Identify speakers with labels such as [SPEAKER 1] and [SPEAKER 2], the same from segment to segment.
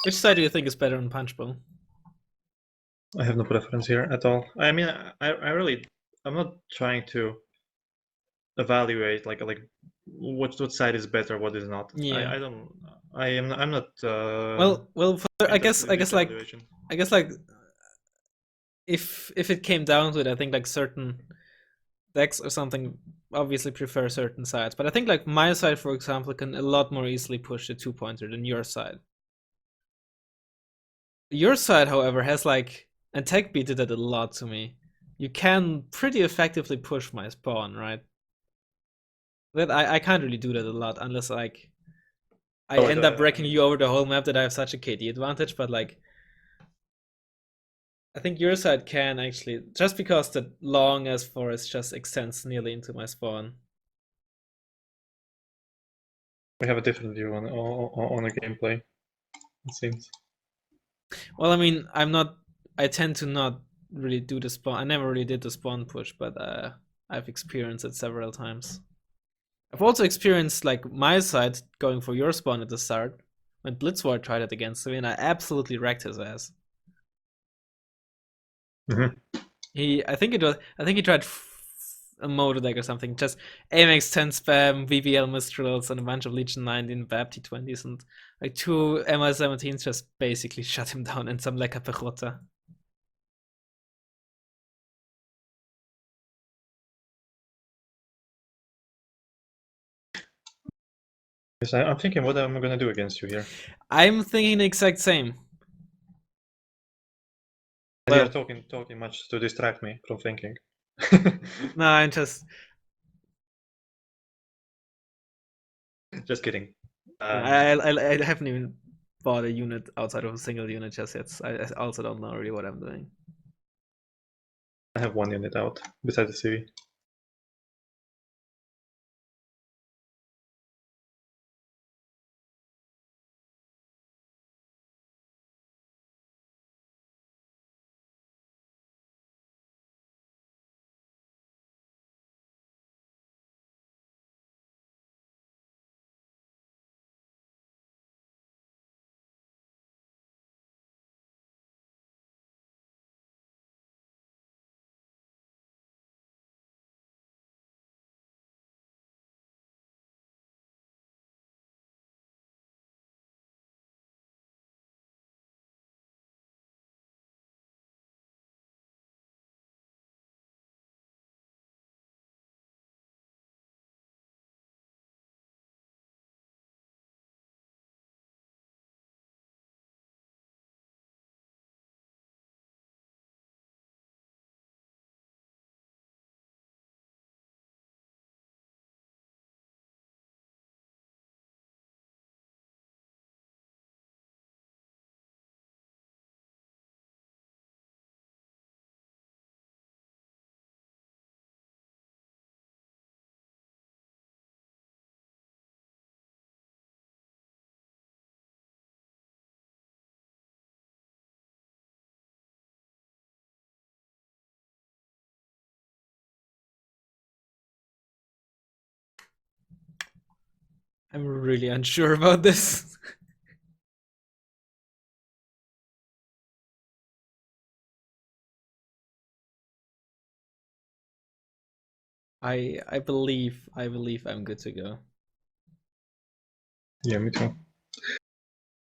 [SPEAKER 1] Which side do you think is better in Punchbowl?
[SPEAKER 2] I have no preference here at all. I mean, I'm not trying to evaluate like what side is better, what is not.
[SPEAKER 1] Yeah.
[SPEAKER 2] I don't. I'm not
[SPEAKER 1] Well,
[SPEAKER 2] interested in
[SPEAKER 1] I
[SPEAKER 2] this
[SPEAKER 1] guess like
[SPEAKER 2] evaluation.
[SPEAKER 1] I guess like if it came down to it, I think like certain decks or something obviously prefer certain sides, but I think like my side, for example, can a lot more easily push the 2-pointer than your side. Your side, however, has like, and TechB did that a lot to me. You can pretty effectively push my spawn, right? That I can't really do that a lot unless like I
[SPEAKER 2] Oh,
[SPEAKER 1] end up
[SPEAKER 2] I
[SPEAKER 1] breaking
[SPEAKER 2] mean,
[SPEAKER 1] you over the whole map that I have such a KD advantage, but like I think your side can actually, just because the long as forest just extends nearly into my spawn.
[SPEAKER 2] we have a different view on the gameplay. It seems.
[SPEAKER 1] Well, I mean, I tend to not really do the spawn. I never really did the spawn push, but I've experienced it several times. I've also experienced like my side going for your spawn at the start when Blitzwar tried it against me, and I absolutely wrecked his ass.
[SPEAKER 2] Mm-hmm.
[SPEAKER 1] I think he tried a motor deck or something, just AMX 10 spam, VBL Mistrals, and a bunch of Legion 19 BAP T20s, and like two MI17s just basically shut him down and some Lecker Pechota.
[SPEAKER 2] Yes, I'm thinking what am I gonna do against you here.
[SPEAKER 1] I'm thinking the exact same.
[SPEAKER 2] And you're
[SPEAKER 1] Well,
[SPEAKER 2] talking much to distract me from thinking.
[SPEAKER 1] no, I'm just
[SPEAKER 2] Just kidding.
[SPEAKER 1] I haven't even bought a unit outside of a single unit just yet. I also don't know really what I'm doing.
[SPEAKER 2] I have one unit out besides the CV.
[SPEAKER 1] I'm really unsure about this. I believe I'm good to go.
[SPEAKER 2] Yeah, me too.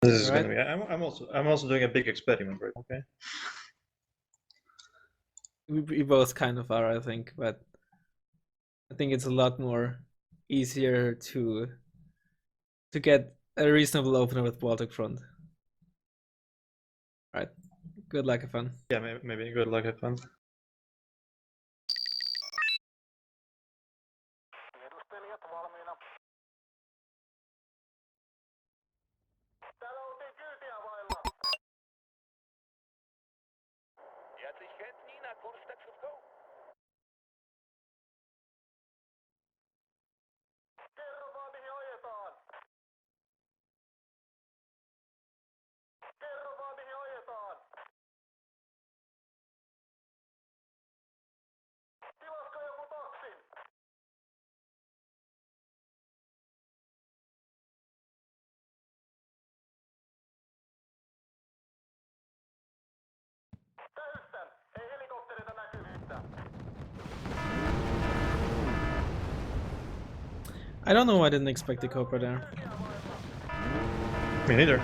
[SPEAKER 2] This is
[SPEAKER 1] Right?
[SPEAKER 2] gonna be. I'm also doing a big experiment, right? Okay.
[SPEAKER 1] We both kind of are, I think, but I think it's a lot more easier to get a reasonable opener with Baltic front. Right. Good luck, have fun.
[SPEAKER 2] Yeah, maybe good luck, have fun.
[SPEAKER 1] I don't know why I didn't expect the Cobra there.
[SPEAKER 2] Me neither.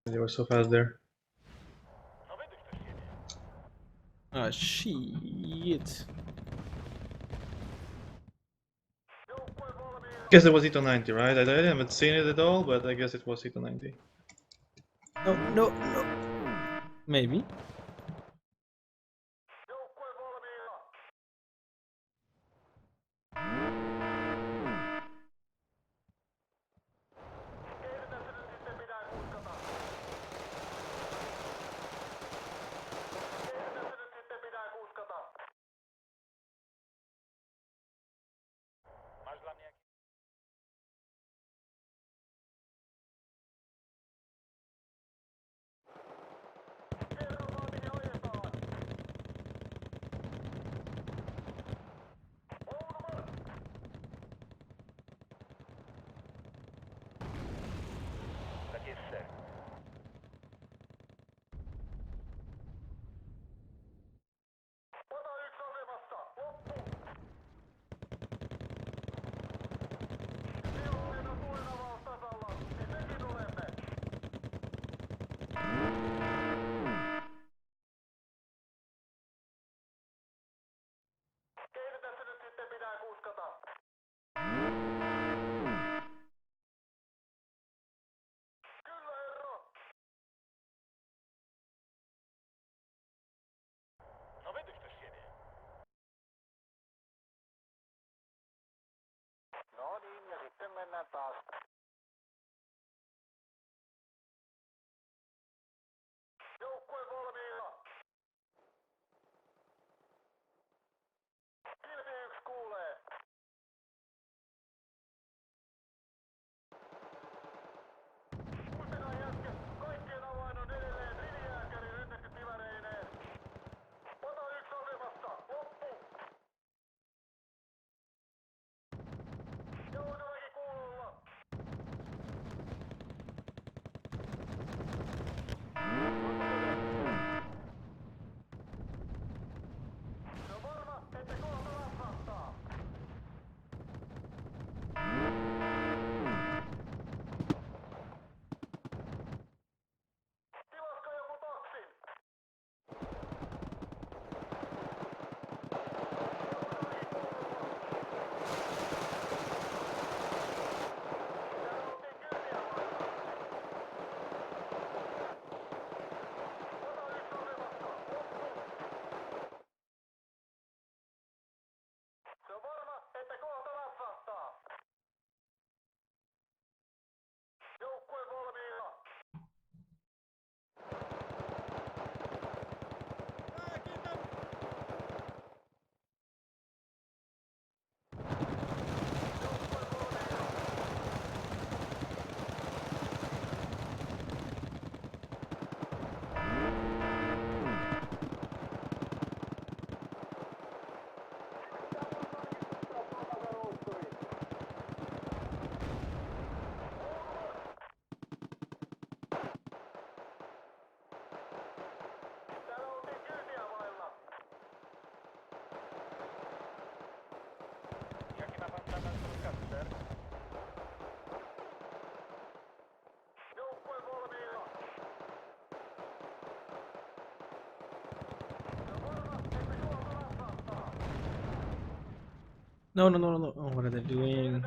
[SPEAKER 2] They were so fast there.
[SPEAKER 1] Ah, shit.
[SPEAKER 2] Guess it was Ito 90, right? I haven't seen it at all, but I guess it was Ito 90.
[SPEAKER 1] No, no, no. Maybe. No, no, no, no, no. Oh, what are they doing?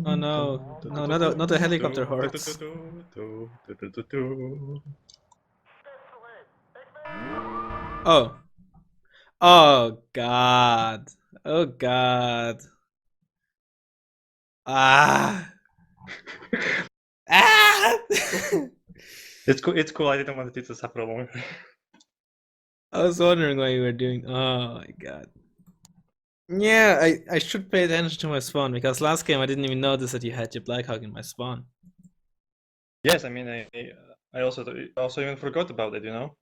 [SPEAKER 1] Oh no, no, not a helicopter hordes. Oh. Oh god. Oh god. Ah. Ah.
[SPEAKER 2] It's cool. It's cool. I didn't want it to suffer long.
[SPEAKER 1] I was wondering what you were doing. Oh my god. Yeah, I should pay attention to my spawn because last game I didn't even notice that you had your Blackhawk in my spawn.
[SPEAKER 2] Yes, I mean, I also even forgot about it. You know,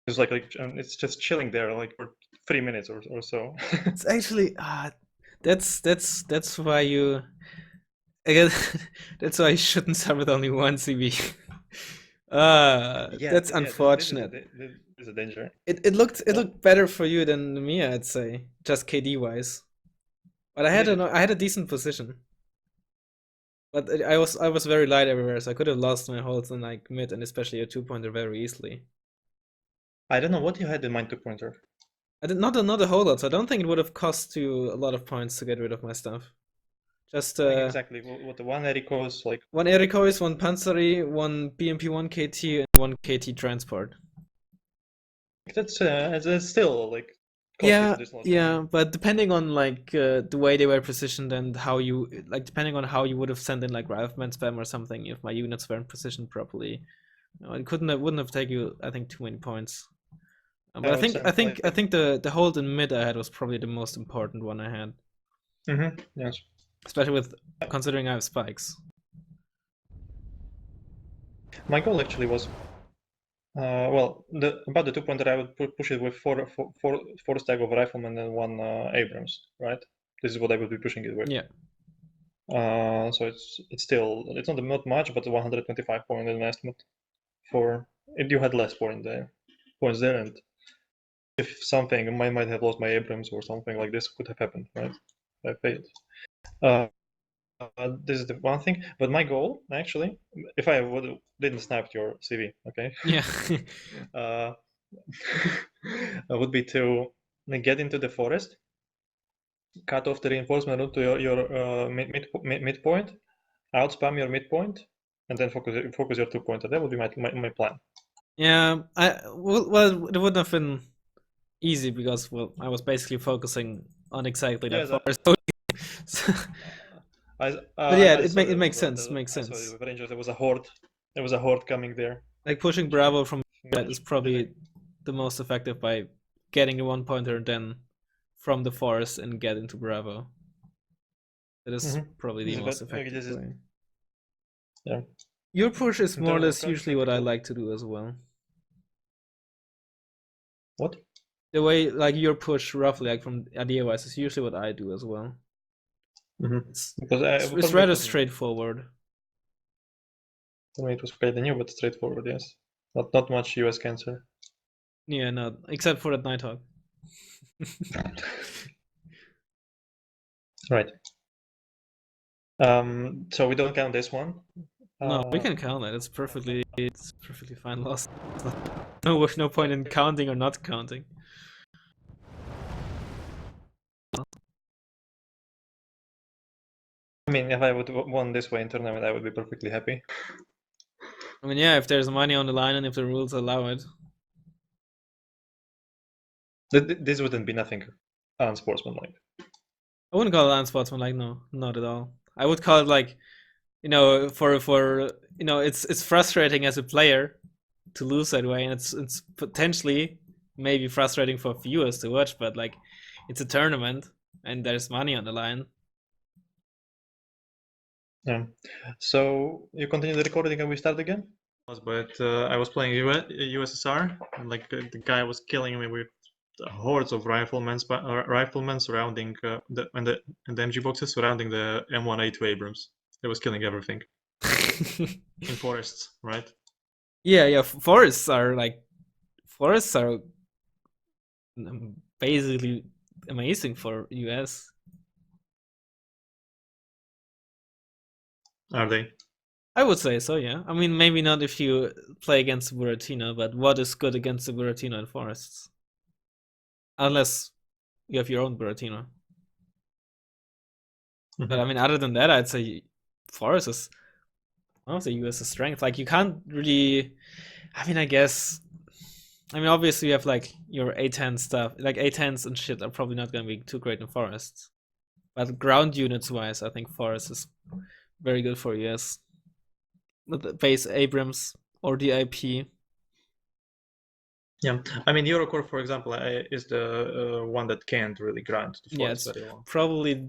[SPEAKER 2] it's like it's just chilling there like for 3 minutes or so.
[SPEAKER 1] It's actually that's why you again that's why you shouldn't start with only one CB.
[SPEAKER 2] Yeah,
[SPEAKER 1] That's
[SPEAKER 2] yeah. This
[SPEAKER 1] unfortunate.
[SPEAKER 2] is a danger.
[SPEAKER 1] It
[SPEAKER 2] Well,
[SPEAKER 1] looked better for you than me, I'd say, just KD wise. But
[SPEAKER 2] did it?
[SPEAKER 1] I had a decent position. But I was very light everywhere, so I could have lost my holds in like mid and especially a 2-pointer very easily.
[SPEAKER 2] I don't know what you had in mind, 2-pointer.
[SPEAKER 1] I did not a whole lot, so I don't think it would have cost you a lot of points to get rid of my stuff. Just
[SPEAKER 2] Like exactly what the one Eriko's like.
[SPEAKER 1] one Erikois, one Panzeri, one BMP1 KT, and one KT transport.
[SPEAKER 2] That's still like costly
[SPEAKER 1] Yeah,
[SPEAKER 2] for this lot.
[SPEAKER 1] yeah, but depending on like the way they were positioned and how you like, depending on how you would have sent in like Razzmann spam or something, if my units weren't positioned properly, it wouldn't have taken you, I think, too many points. But
[SPEAKER 2] I would say,
[SPEAKER 1] I think the hold in mid I had was probably the most important one I had,
[SPEAKER 2] yes.
[SPEAKER 1] especially with considering I have spikes.
[SPEAKER 2] My goal actually was, well, about the 2-pointer, I would push it with four stack of riflemen and one Abrams, right? This is what I would be pushing it with.
[SPEAKER 1] Yeah.
[SPEAKER 2] So it's still not much, but 125 point in an estimate for it. You had less points there, and if something, I might have lost my Abrams or something like this could have happened, right? I failed. This is the one thing, but my goal actually, if I didn't snap your CV, okay,
[SPEAKER 1] Yeah.
[SPEAKER 2] would be to get into the forest, cut off the reinforcement route to your midpoint, outspam your midpoint, and then focus your 2-pointer. That would be my plan.
[SPEAKER 1] Yeah. Well, it wouldn't have been easy because well I was basically focusing on exactly that forest. But yeah, it makes sense. Makes
[SPEAKER 2] I saw
[SPEAKER 1] sense.
[SPEAKER 2] the Rangers. There was a horde. There was a horde coming there.
[SPEAKER 1] Like pushing Bravo from that is probably the most effective by getting the 1-pointer and then from the forest and get into Bravo. That is probably the most effective way.
[SPEAKER 2] Yeah.
[SPEAKER 1] Your push is more or less usually what I like to do as well.
[SPEAKER 2] What?
[SPEAKER 1] The way like your push roughly like from idea wise is usually what I do as well. It's rather straightforward.
[SPEAKER 2] For me, it was quite new, but straightforward. Yes, not much US cancer.
[SPEAKER 1] Yeah, no, except for that Nighthawk.
[SPEAKER 2] Right. So we don't count this one.
[SPEAKER 1] No, we can count it. It's perfectly fine loss. No point in counting or not counting.
[SPEAKER 2] I mean, if I would won this way in tournament, I would be perfectly happy.
[SPEAKER 1] I mean, yeah, if there's money on the line and if the rules allow it.
[SPEAKER 2] This wouldn't be nothing unsportsmanlike.
[SPEAKER 1] I wouldn't call it unsportsmanlike, no, not at all. I would call it like, for it's frustrating as a player to lose that way, and it's potentially maybe frustrating for viewers to watch, but like, it's a tournament and there's money on the line.
[SPEAKER 2] Yeah. So you continue the recording and we start again? But I was playing USSR, and like the guy was killing me with hordes of riflemen surrounding the MG boxes surrounding the M1A2 Abrams. It was killing everything in forests, right?
[SPEAKER 1] Yeah, forests are basically amazing for US.
[SPEAKER 2] Are they?
[SPEAKER 1] I would say so, yeah. I mean, maybe not if you play against Buratino, but what is good against the Buratino in forests? Unless you have your own Buratino. But I mean, other than that, I'd say forest is one of the US's strength. Like, you can't really. I mean, obviously you have like your A10 stuff, like A10s and shit are probably not going to be too great in forests. But ground units wise, I think forest is very good for US. With the base Abrams or the IP.
[SPEAKER 2] Yeah, I mean Eurocore, for example, is the one that can't really grind the forest very well.
[SPEAKER 1] Probably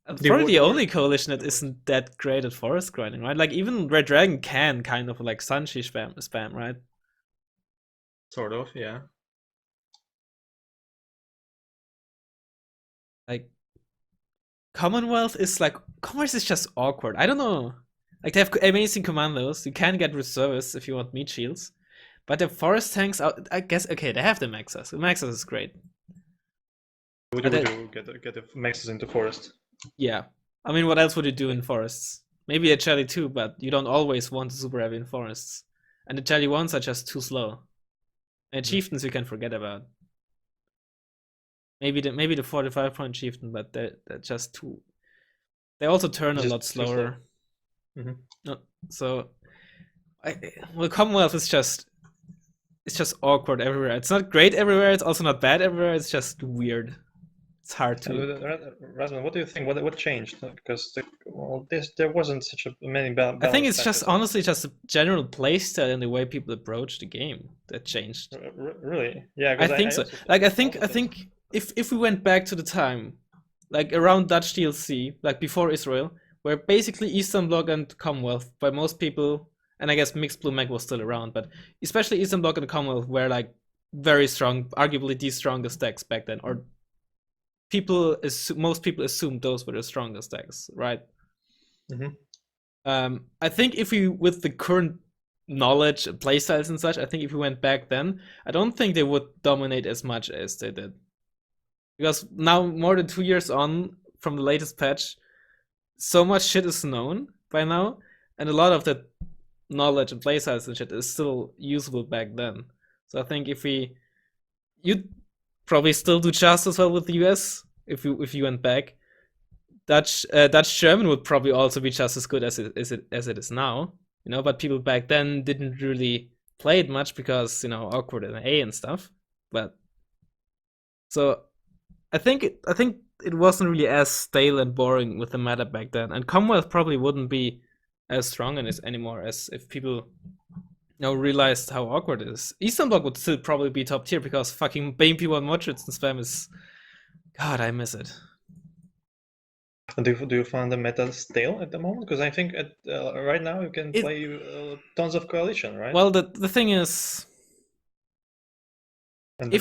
[SPEAKER 1] the only coalition that isn't that great at forest grinding, right? Like, even Red Dragon can kind of like Sanchi spam, right?
[SPEAKER 2] Sort of, yeah.
[SPEAKER 1] Like, Commonwealth is just awkward. I don't know. Like, they have amazing commandos. You can get reservists if you want meat shields. But the forest tanks, I guess, okay, they have the Maxas. The Maxas is great.
[SPEAKER 2] Would you get the Maxas into forest?
[SPEAKER 1] Yeah. I mean, what else would you do in forests? Maybe a Jelly too, but you don't always want to super heavy in forests. And the Jelly ones are just too slow. And chieftains you can forget about. Maybe the 45-point chieftain, but they're just too. They also turn a lot slower. No, so, Commonwealth is just awkward everywhere. It's not great everywhere. It's also not bad everywhere. It's just weird. It's hard to.
[SPEAKER 2] Razzmann, what do you think? What changed? Because there wasn't such many bad.
[SPEAKER 1] I think it's just honestly just a general playstyle and the way people approach the game that changed.
[SPEAKER 2] Really? Yeah.
[SPEAKER 1] I think so. Like, I think if we went back to the time, like around Dutch DLC, like before Israel, where basically Eastern Bloc and Commonwealth, by most people, and I guess Mixed Blue Mag was still around, but especially Eastern Bloc and Commonwealth were like very strong, arguably the strongest decks back then, or most people assumed those were the strongest decks, right? I think if we, with the current knowledge, playstyles and such, I think if we went back then, I don't think they would dominate as much as they did. Because now, more than 2 years on from the latest patch, so much shit is known by now, and a lot of that knowledge and playstyles and shit is still usable back then. So I think you'd probably still do just as well with the US if you went back. Dutch German would probably also be just as good as it is now, but people back then didn't really play it much because, awkward and A and stuff. But so I think it wasn't really as stale and boring with the meta back then, and Commonwealth probably wouldn't be as strong in this anymore as if people realized how awkward it is. Eastern Bloc would still probably be top tier because fucking Bane P1 Modrits and spam is, God, I miss it.
[SPEAKER 2] Do you find the meta stale at the moment? Because I think right now you can play tons of coalition, right?
[SPEAKER 1] Well, the thing is,
[SPEAKER 2] and
[SPEAKER 1] the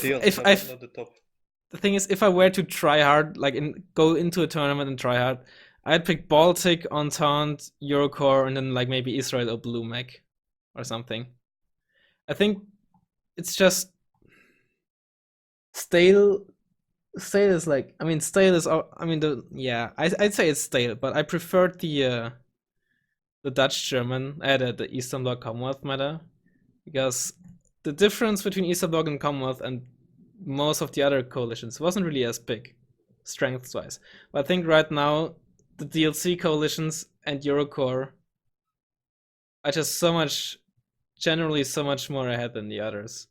[SPEAKER 1] thing is, if I were to try hard, like go into a tournament and try hard, I'd pick Baltic, Entente, Eurocore, and then like maybe Israel or Blue Mag or something. I think it's just stale. Stale is like, I'd say it's stale, but I preferred the Dutch German, the Eastern Bloc Commonwealth meta, because the difference between Eastern Bloc and Commonwealth and most of the other coalitions wasn't really as big, strength-wise. But I think right now the DLC coalitions and Eurocore are just so much generally so much more ahead than the others.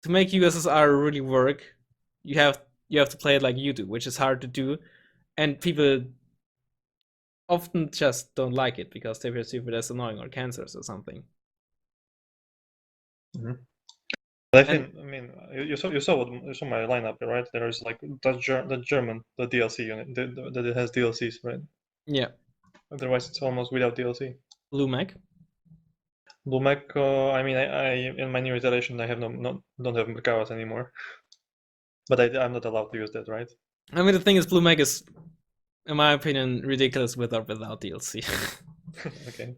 [SPEAKER 1] To make USSR really work, you have to play it like you do, which is hard to do, and people often just don't like it because they perceive it as annoying or cancerous or something.
[SPEAKER 2] Mm-hmm. But I think, I mean, you saw my lineup, right? There is like the German, the DLC unit, that it has DLCs, right?
[SPEAKER 1] Yeah.
[SPEAKER 2] Otherwise, it's almost without DLC.
[SPEAKER 1] Blue Mech.
[SPEAKER 2] Blue Mech, I mean, I in my new iteration, I have don't have Merkavas anymore, but I'm not allowed to use that, right?
[SPEAKER 1] I mean, the thing is, Blue Mech is, in my opinion, ridiculous with or without DLC.
[SPEAKER 2] Okay.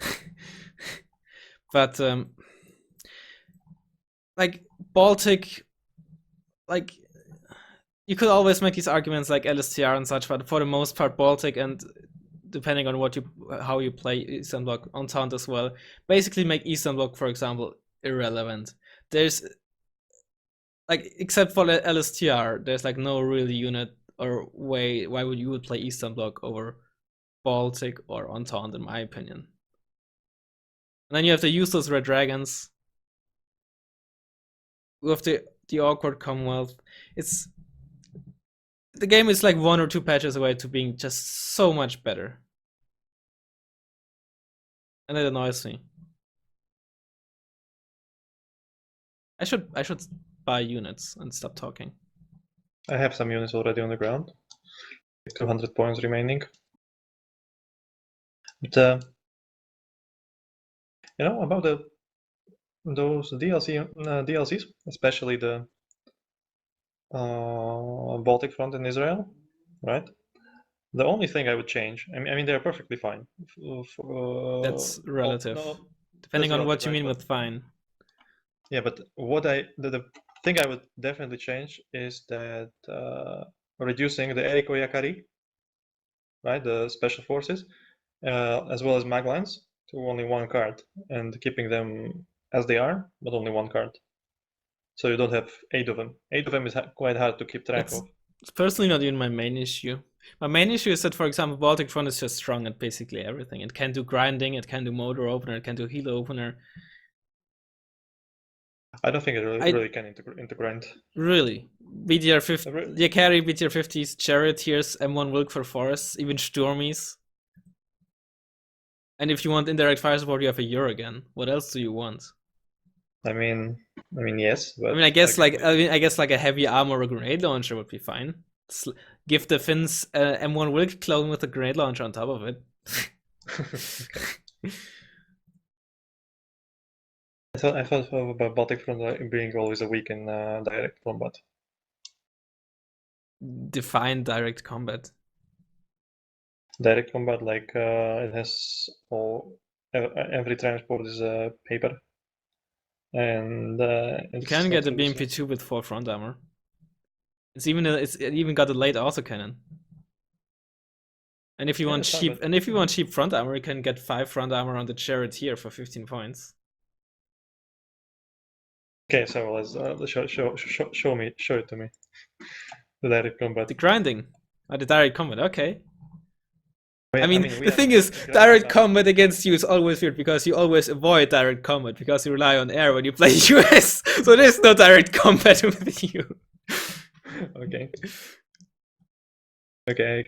[SPEAKER 1] But like Baltic, like you could always make these arguments like LSTR and such, but for the most part, Baltic and depending on how you play Eastern Bloc, Entente as well, basically make Eastern Bloc, for example, irrelevant. There's like, except for LSTR, there's like no real unit or way why would you play Eastern Bloc over Baltic or Entente, in my opinion. And then you have the useless Red Dragons with the awkward Commonwealth. The game is like 1 or 2 patches away to being just so much better. And it annoys me. I should buy units and stop talking.
[SPEAKER 2] I have some units already on the ground. 200 points remaining. But you know about those DLCs, especially the Baltic front in Israel, right? The only thing I would change, I mean they're perfectly fine.
[SPEAKER 1] That's relative,
[SPEAKER 2] no,
[SPEAKER 1] depending
[SPEAKER 2] that's
[SPEAKER 1] on what
[SPEAKER 2] relative,
[SPEAKER 1] you
[SPEAKER 2] right?
[SPEAKER 1] mean
[SPEAKER 2] But
[SPEAKER 1] with fine.
[SPEAKER 2] yeah, but the thing I would definitely change is that reducing the Eriko Yakari, right, the special forces, as well as maglines to only 1 card, and keeping them as they are, but only 1 card. So you don't have 8 of them. 8 of them is quite hard to keep track of.
[SPEAKER 1] It's personally not even my main issue. My main issue is that, for example, Baltic Front is just strong at basically everything. It can do grinding, it can do motor opener, it can do healer opener.
[SPEAKER 2] I don't think it really can integrate.
[SPEAKER 1] Really? BTR 50, Yakari, BTR 50s, Charioteers, M1 Wilk for forests, even Stormies. And if you want indirect fire support, you have a Uragan. What else do you want?
[SPEAKER 2] I mean, yes. But
[SPEAKER 1] I mean, I guess like a heavy armor or grenade launcher would be fine. Give the Finns M1 Wilk clone with a grenade launcher on top of it.
[SPEAKER 2] I thought about Baltic Front being always a weak in direct combat.
[SPEAKER 1] Define direct combat.
[SPEAKER 2] Direct combat, like it has every transport is paper, and
[SPEAKER 1] you can get a BMP2 with 4 front armor. It even got a late autocannon. And if you want cheap front armor, you can get 5 front armor on the Charioteer for 15 points.
[SPEAKER 2] Okay, so let's show it to me. The direct combat.
[SPEAKER 1] The grinding. The direct combat, okay. I mean the thing is, direct combat against you is always weird because you always avoid direct combat because you rely on air when you play US. So there's no direct combat with you.
[SPEAKER 2] Okay. Okay,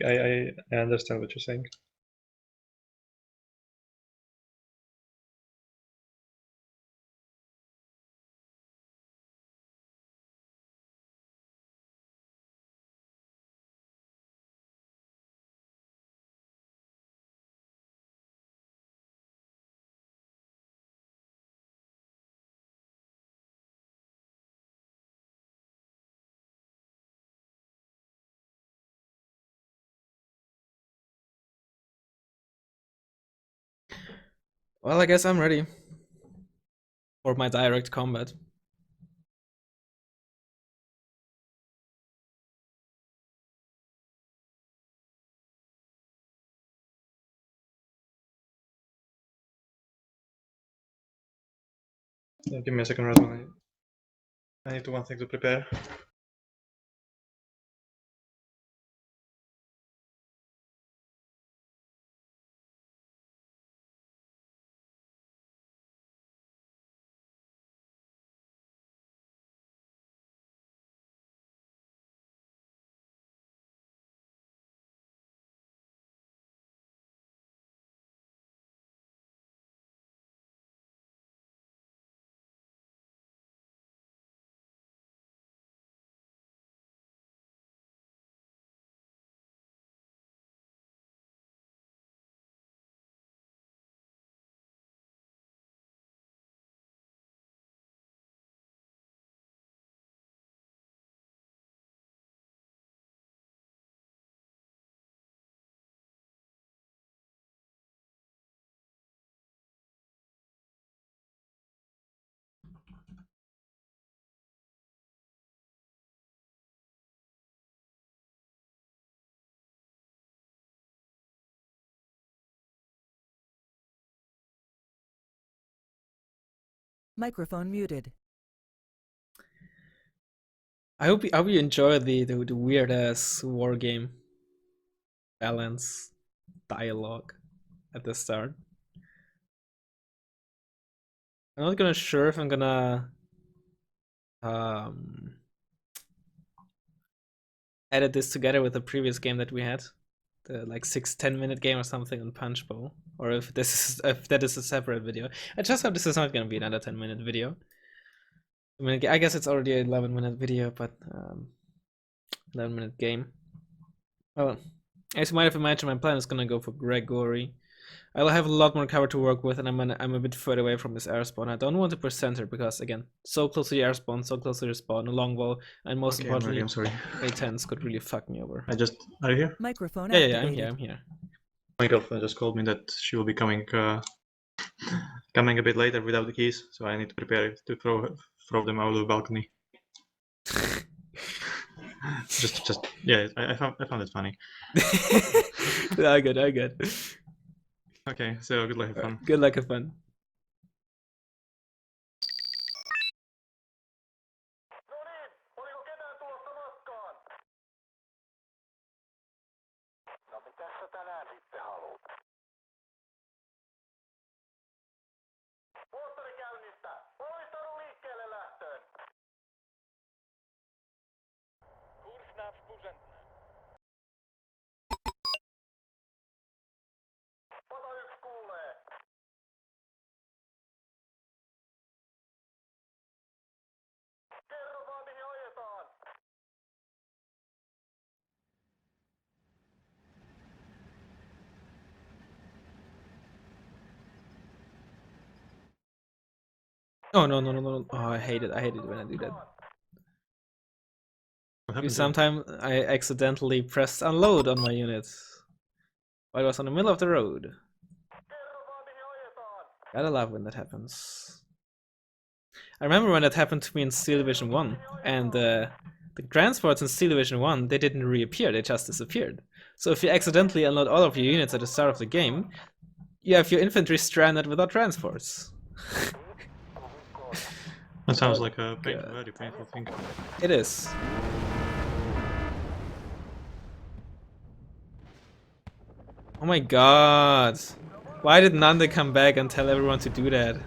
[SPEAKER 2] I understand what you're saying.
[SPEAKER 1] Well, I guess I'm ready for my direct combat.
[SPEAKER 2] Yeah, give me a second, Razzmann. I need one thing to prepare.
[SPEAKER 3] Microphone muted.
[SPEAKER 1] I hope you enjoy the weird ass war game balance dialogue at the start. I'm not gonna sure if I'm gonna edit this together with the previous game that we had, the like 6-10 minute game or something on Punchbowl, or if that is a separate video. I just hope this is not gonna be another 10-minute video. I mean, I guess it's already an 11-minute video, but 11-minute game. Oh, as you might have imagined, my plan is gonna go for Gregory. I'll have a lot more cover to work with, and I'm a bit further away from this air spawn. I don't want to press center because, again, so close to the air spawn, so close to the spawn, a long wall, and most importantly,
[SPEAKER 2] I'm sorry.
[SPEAKER 1] A10s could really fuck me over.
[SPEAKER 2] Are you here?
[SPEAKER 3] Microphone
[SPEAKER 1] Yeah,
[SPEAKER 3] activated.
[SPEAKER 1] I'm here.
[SPEAKER 2] My girlfriend just called me that she will be coming a bit later without the keys, so I need to prepare to throw them out of the balcony. just yeah, I found it funny.
[SPEAKER 1] I good.
[SPEAKER 2] Okay, so good luck, have fun.
[SPEAKER 1] Good luck, have fun. Oh no. Oh, I hate it when I do that. Sometimes I accidentally pressed unload on my unit while I was on the middle of the road. Gotta love when that happens. I remember when that happened to me in Steel Division 1, and the transports in Steel Division 1, they didn't reappear, they just disappeared. So if you accidentally unload all of your units at the start of the game, you have your infantry stranded without transports.
[SPEAKER 2] That sounds like a very painful thing.
[SPEAKER 1] It is. Oh my god. Why did Nanda come back and tell everyone to do that?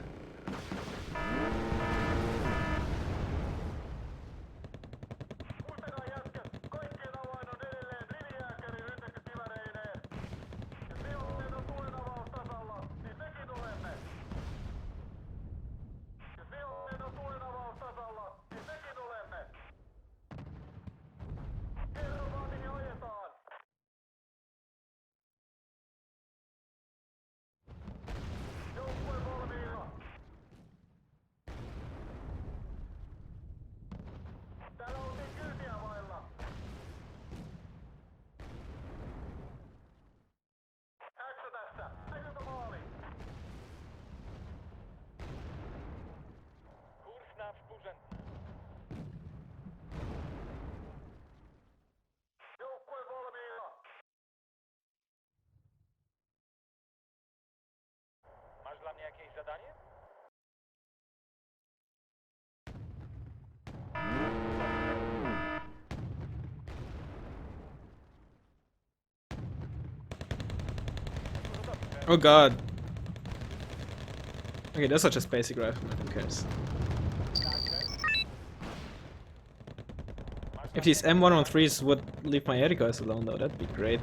[SPEAKER 1] Oh god. Okay, that's such a basic rifleman, who cares? If these M113s would leave my air decoys alone though, that'd be great.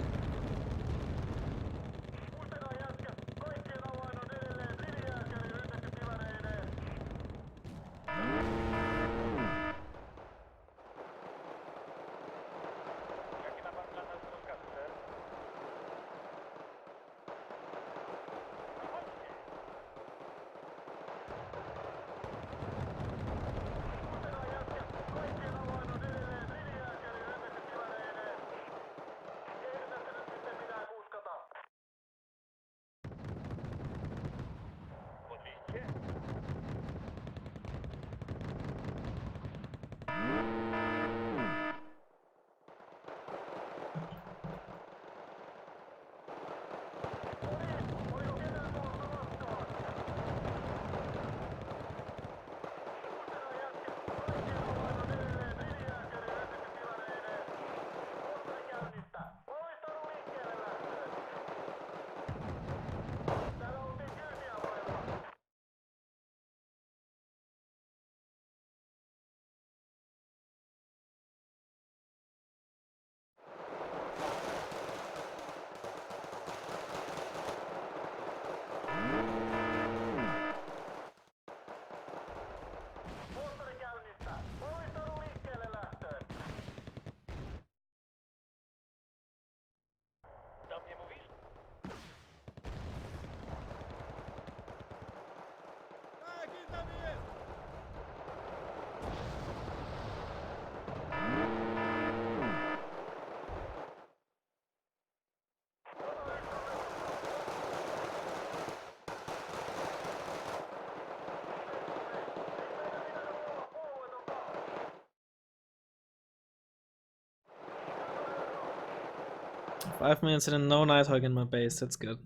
[SPEAKER 1] 5 minutes and no Nighthawk in my base, that's good.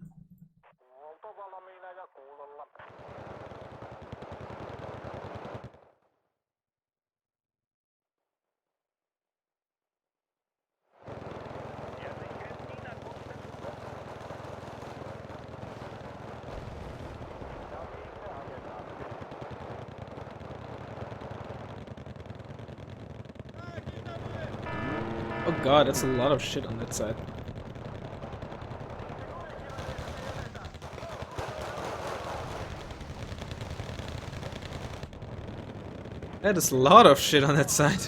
[SPEAKER 1] Oh god, that's a lot of shit on that side. That is a lot of shit on that side.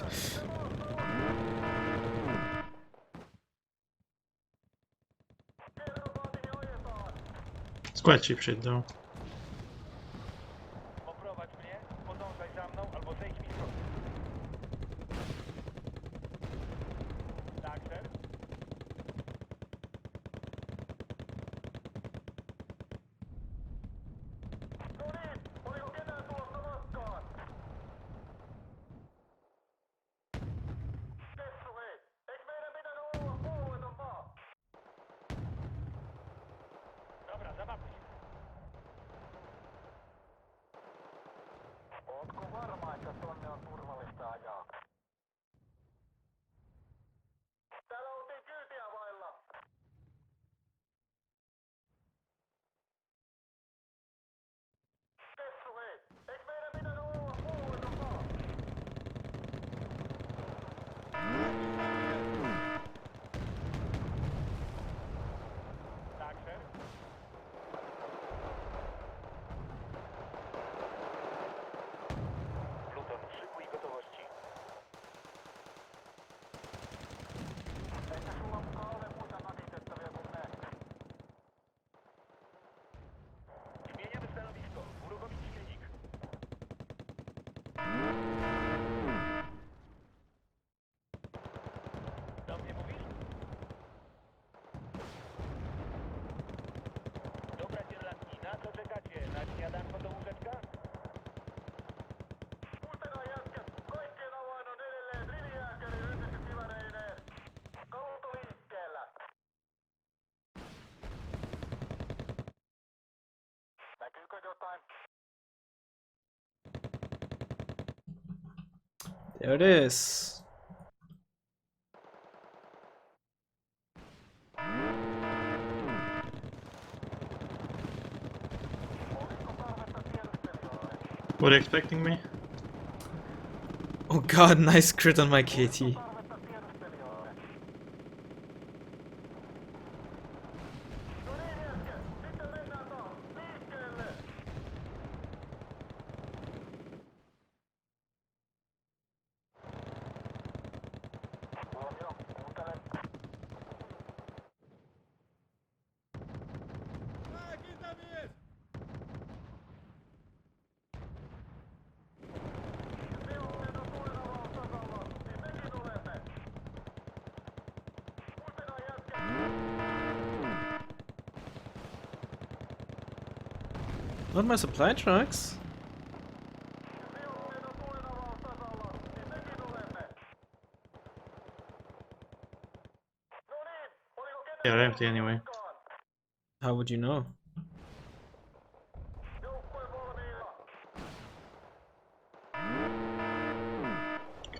[SPEAKER 2] It's quite cheap shit though. There it is. What are you expecting me?
[SPEAKER 1] Oh god, nice crit on my KT. Not my supply trucks.
[SPEAKER 2] They're empty anyway.
[SPEAKER 1] How would you know?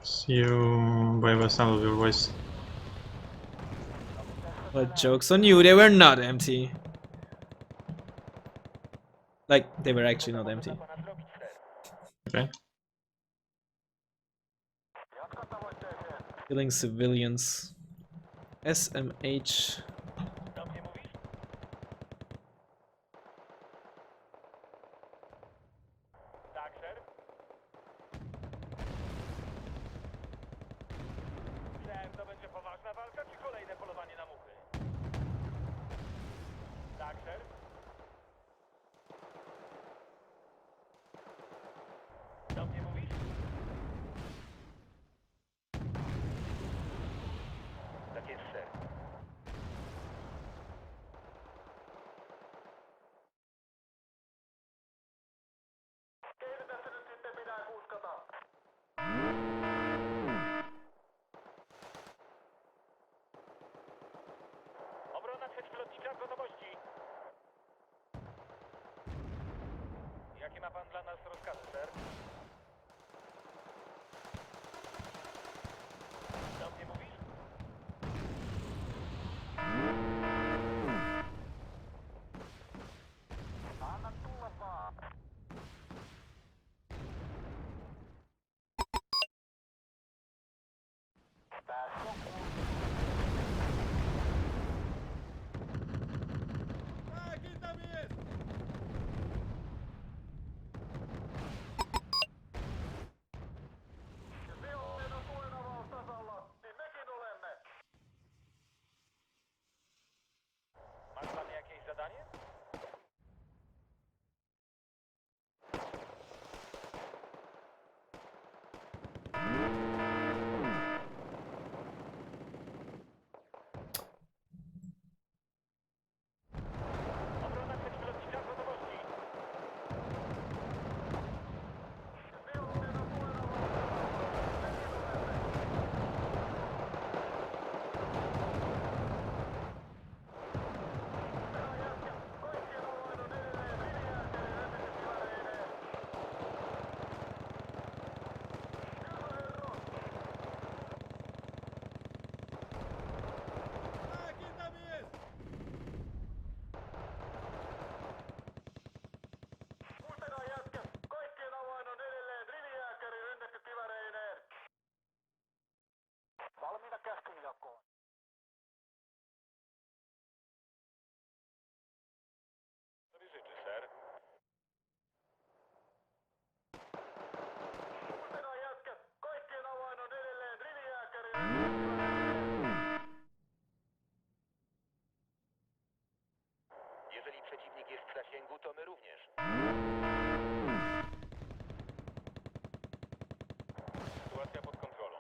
[SPEAKER 2] See you by the sound of your voice.
[SPEAKER 1] Well, joke's on you, they were not empty. Like, they were actually not empty.
[SPEAKER 2] Okay.
[SPEAKER 1] Killing civilians. SMH.
[SPEAKER 3] przeciwlotnicza w gotowości. Jakie ma pan dla nas rozkazy, ser? Do mnie mówisz? Anna tulla vaan. Tässä on Masz dla mnie jakieś zadanie? Obrona przeciwlotnicza w gotowości. Muistakaa jätkät, kaikkien avain on edelleen rivijääkäri rynnetty kivareineen. Valmiina käskynjakoon. Sobie życzy, ser. Muistakaa jätkät, kaikkien avain on edelleen rivijääkäri rynnetty kivareineen. Jeżeli przeciwnik jest w zasięgu, to my również. Sytuacja pod kontrolą.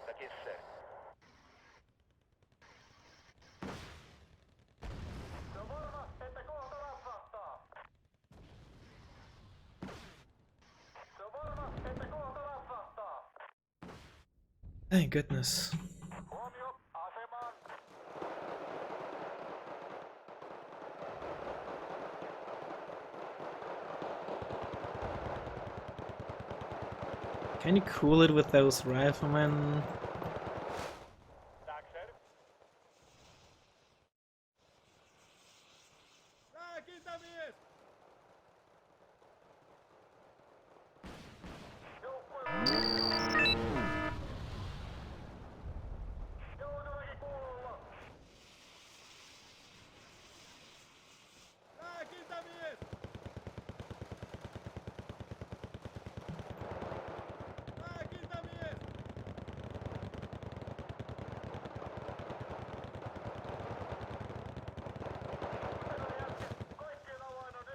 [SPEAKER 3] Tak jest, ser. No varma, että kohta lapsahtaa. No varma, että kohta lapsahtaa.
[SPEAKER 1] Thank goodness.
[SPEAKER 3] Huomio, asemaan.
[SPEAKER 1] Can you cool it with those riflemen?
[SPEAKER 3] Tak, ser. Joutuväki kuulolla. Kaikkien avain on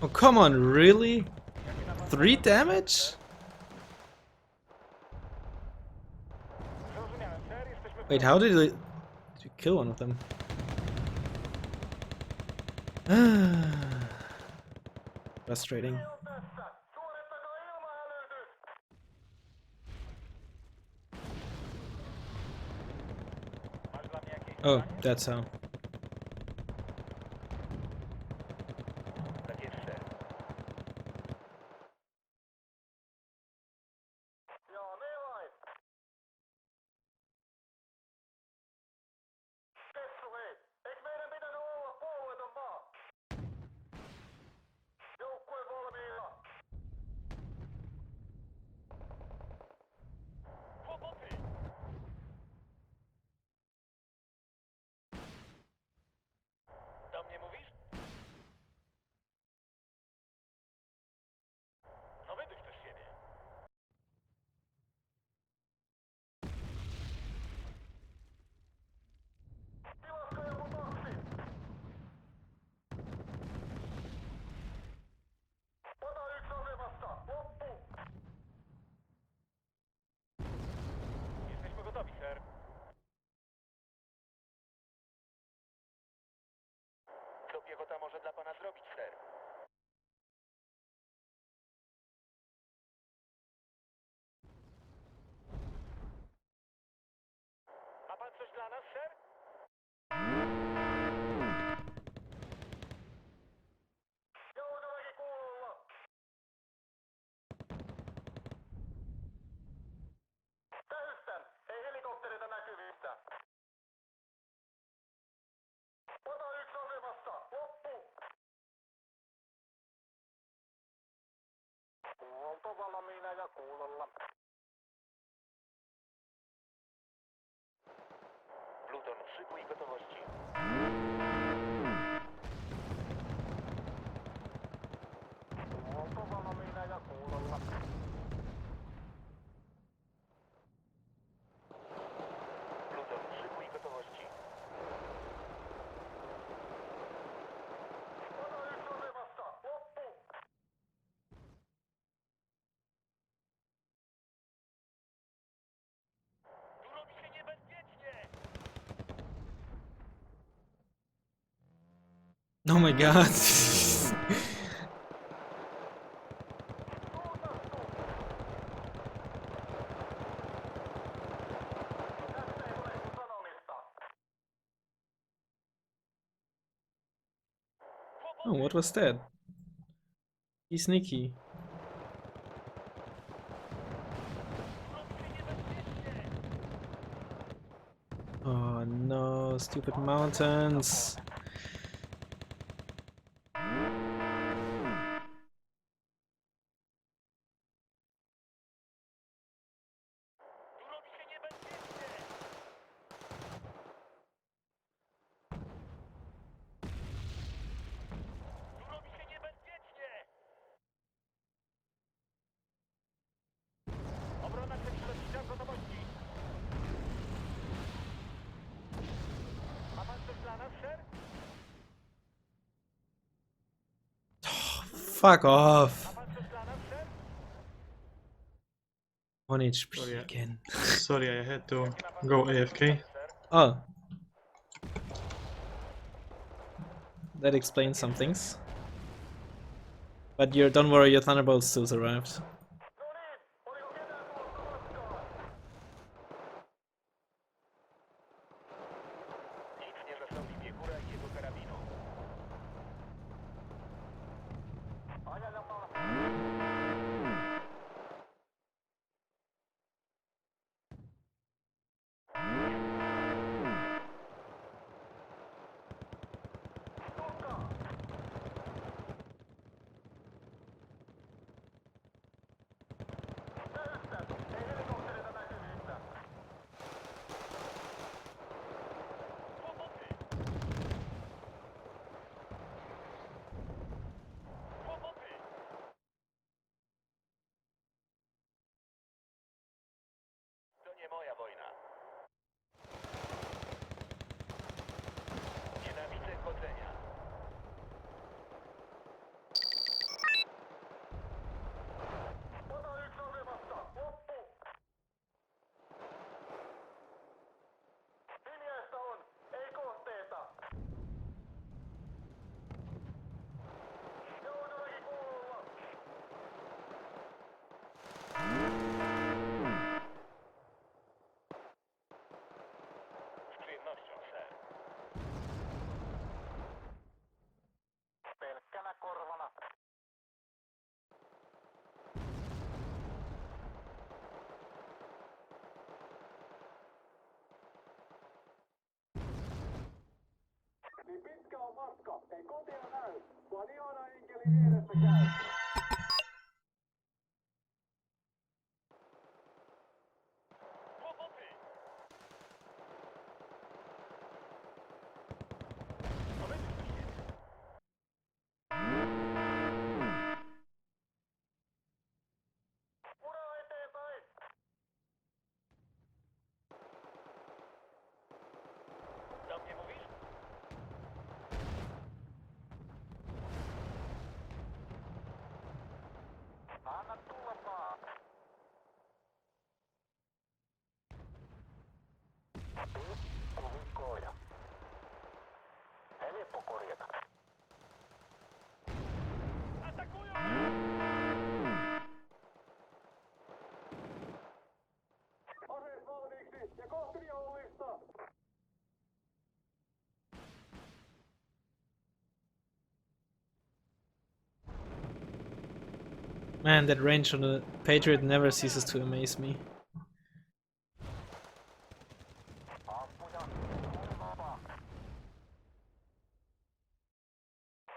[SPEAKER 1] Oh, come on, really? 3 damage?
[SPEAKER 3] Zrozumiałem, ser. Jesteśmy w
[SPEAKER 1] Wait,
[SPEAKER 3] drodze.
[SPEAKER 1] how did you kill one of them? Frustrating.
[SPEAKER 3] On tässä. Suorittakaa ilmahälytys. Masz dla mnie jakieś
[SPEAKER 1] Oh,
[SPEAKER 3] zadanie?
[SPEAKER 1] that's how.
[SPEAKER 3] Tak jest, ser. Joo, niin vain. Kessu, hei. Eikö meidän pitänyt olla puolueeton maa? Joukkue valmiina. Kłopoty! Do mnie mówisz? No wydych też siebie. Tilasko joku taksi? Ota yksi asemasta. Loppu! Jesteśmy gotowi, ser. Co piechota może dla pana zrobić, ser? Ma pan coś dla nas, ser? Jalkaväki kuulolla. Täystän. Ei helikopterita näkyvissä. Ota yksi asemasta. Loppu! Huolto valmiina ja kuulolla. Pluton, szykuj gotowości. Huolto valmiina ja kuulolla. Pluton, szykuj gotowości. Ota yksi asemasta. Loppu! Tu robi się niebezpiecznie!
[SPEAKER 1] Oh my god.
[SPEAKER 3] Tästä ei ole kuin sanomista.
[SPEAKER 1] Oh, what was that? He's sneaky. Oh no, stupid mountains.
[SPEAKER 3] Tu robi się niebezpiecznie! Tu robi się niebezpiecznie! Obrona przeciwlotnicza w gotowości. Ma pan coś dla nas, ser?
[SPEAKER 1] Fuck off.
[SPEAKER 3] Ma pan coś dla nas, ser?
[SPEAKER 1] 1 HP
[SPEAKER 2] Sorry,
[SPEAKER 1] again.
[SPEAKER 2] Sorry, I had to go AFK.
[SPEAKER 1] Oh. That explains some things. But don't worry, your Thunderbolt still arrived.
[SPEAKER 3] No niin, oliko ketään tulossa matkaan? Nic nie zastąpi piechura i jego karabinu. Ajaja maa. Tukka! Täystän. Ei helikopterita näkyvissä. Kłopoty! Kłopoty! To nie moja wojna. Nienawidzę chodzenia. on matka, ei kotia näy, vaan ihana enkeli vieressä käy. Ura eteenpäin! Anna tulla vaan. Pikkuvikkoja. Helppo korjata. Aseet valmiiksi ja kohti vihollista!
[SPEAKER 1] Man, that range on the Patriot never ceases to amaze me.
[SPEAKER 3] Ampuja, kulmapa.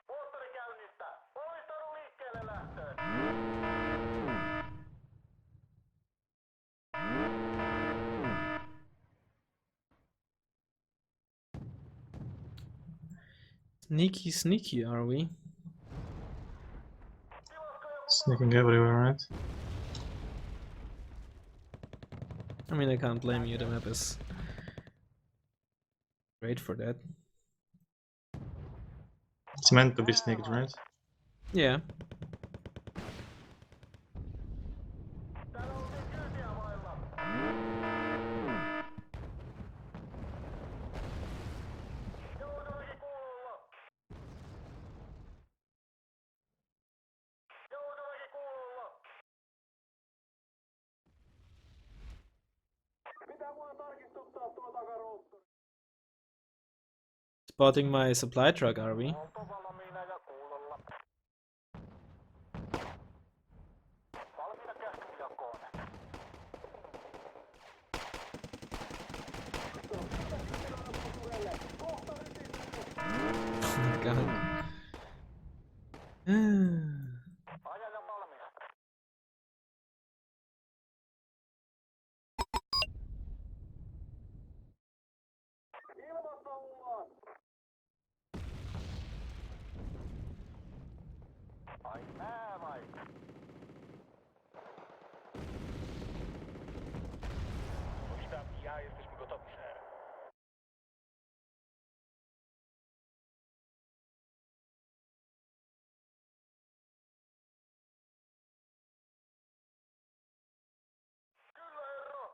[SPEAKER 3] Moottori käynnistä. Valmistaudu liikkeelle lähtöön.
[SPEAKER 1] Sneaky, sneaky, are we?
[SPEAKER 2] Sneaking everywhere, right?
[SPEAKER 1] I mean, I can't blame you, the map is great for that.
[SPEAKER 2] It's meant to be sneaked, right?
[SPEAKER 1] Yeah.
[SPEAKER 3] Täällä oltiin kyytiä vailla. Joutavaki kuulolla. Joutavaki kuulolla. Pitää mun tarkistuttaa tuo takaroottori.
[SPEAKER 1] Spotting my supply truck, are we?
[SPEAKER 3] Oltu valmiina ja kuulolla. Valmiina käskyjakoon.
[SPEAKER 1] Oh my god.
[SPEAKER 3] Ajaja valmis. Ilmassa ollaan. Ai nää vai?
[SPEAKER 4] Witam, ja jesteśmy gotowi, ser.
[SPEAKER 3] Kyllä herra.